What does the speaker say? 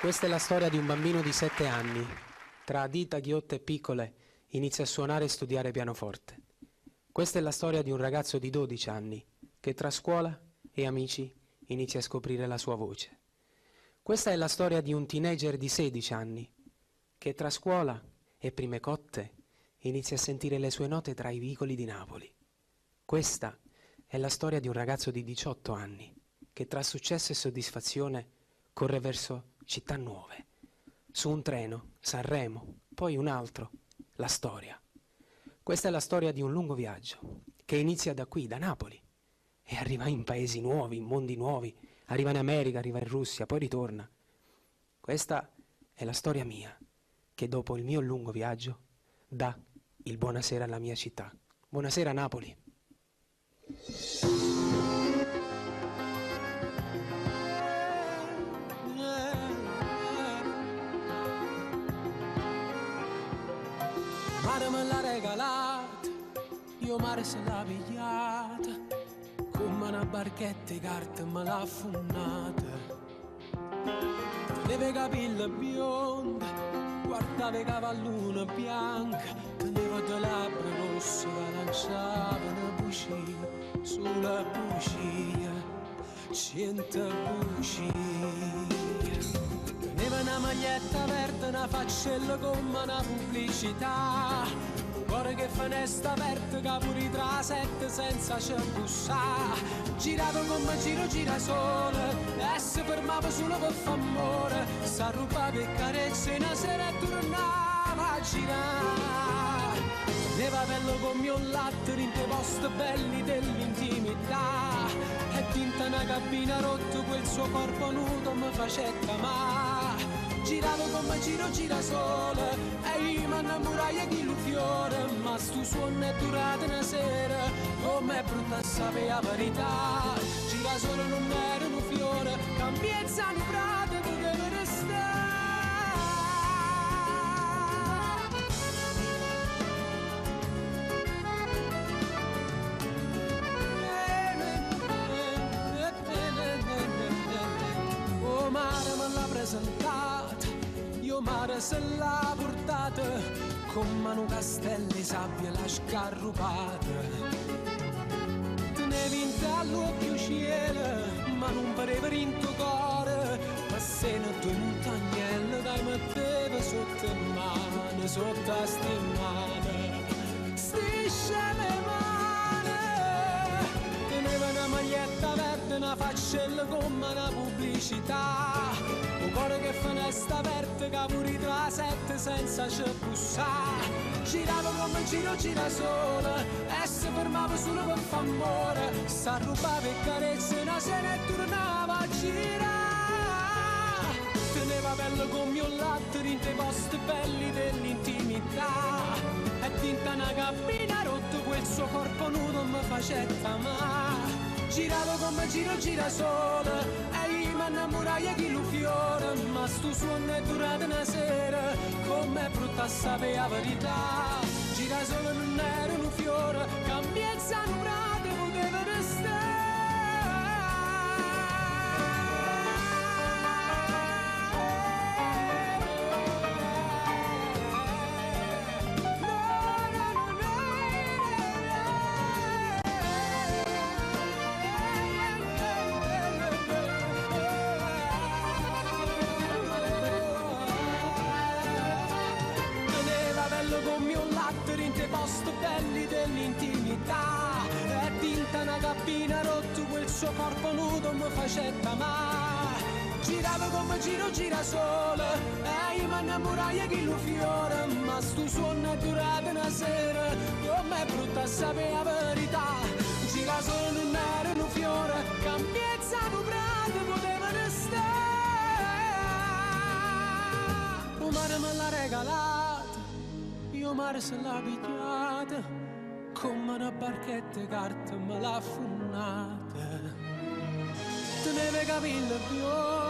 Questa è la storia di un bambino di 7 anni. Tra dita ghiotte e piccole inizia a suonare e studiare pianoforte. Questa è la storia di un ragazzo di 12 anni che tra scuola e amici inizia a scoprire la sua voce. Questa è la storia di un teenager di 16 anni che tra scuola e prime cotte inizia a sentire le sue note tra i vicoli di Napoli. Questa è la storia di un ragazzo di 18 anni che tra successo e soddisfazione corre verso città nuove. Su un treno, Sanremo, poi un altro, la storia. Questa è la storia di un lungo viaggio che inizia da qui, da Napoli, e arriva in paesi nuovi, in mondi nuovi, arriva in America, arriva in Russia, poi ritorna. Questa è la storia mia, che dopo il mio lungo viaggio dà il buonasera alla mia città. Buonasera Napoli. Mare me l'ha regalata, io mare se l'ha pigliata, come una barchetta di carta me l'ha affumata. Teneva i capelli biondi, guardava i cavalloni bianchi, teneva due labbra rosse che lanciavano bugie sulla bugia, 100 bugie. Teneva una maglietta verde, una faccella come una pubblicità, un cuore che finestra aperta, capuri tra sette senza c'è bussare. Girava come gira sole e si fermava solo per far amore, s'arrubava e carezze una sera e tornava a girare. Teneva bello come un latte in quei posti belli dell'intimità, e tinta una cabina rotta quel suo corpo nudo mi faceva amare. Giravo come gira sole e io mi innamorai di lui fiore, ma sto suono è durato una sera, com'è brutta a sapere la verità. Gira solo non era un fiore, cambiezza un prato poteva restare. Oh mare me l'ha presentata, io mare se l'ha portata, come un castello di sabbia l'ha scarrupata. Tenevi in all'occhio cielo, ma non pareva in tuo cuore, ma se ne due montagnelle dai metteva sotto in mano, sotto a stimare. Strisce le mani, teneva una maglietta verde, una faccella come una pubblicità, un cuore che finestra aperta, capuri tra sette senza c'è bussare. Girava come gira sole e si fermava solo per far amore, s'arrubava e carezze una sera e tornava a girare. Teneva bello come un latte in dei posti belli dell'intimità, e tinta una cabina rotta quel suo corpo nudo mi faceva amare. Giravo come gira sole e io mi innamorai di lui fiore, ma sto suono è durato una sera, com'è brutta a sapere la verità. Gira solo non era un fiore, cambiezza un prato poteva restare. Posti belli dell'intimità, e tinta una cabina rotta quel suo corpo nudo mi faceva amare. Girava come gira sole e io mi innamorai di lui fiore, ma sto suono è durato una sera, com'è brutta a sapere la verità. Gira solo non era un fiore, cambiezza un prato poteva restare. Un mare me l'ha regalata, io mare se l'ha pigliata, come una barchetta di carta me l'ha affumata. Teneva i capelli biondi,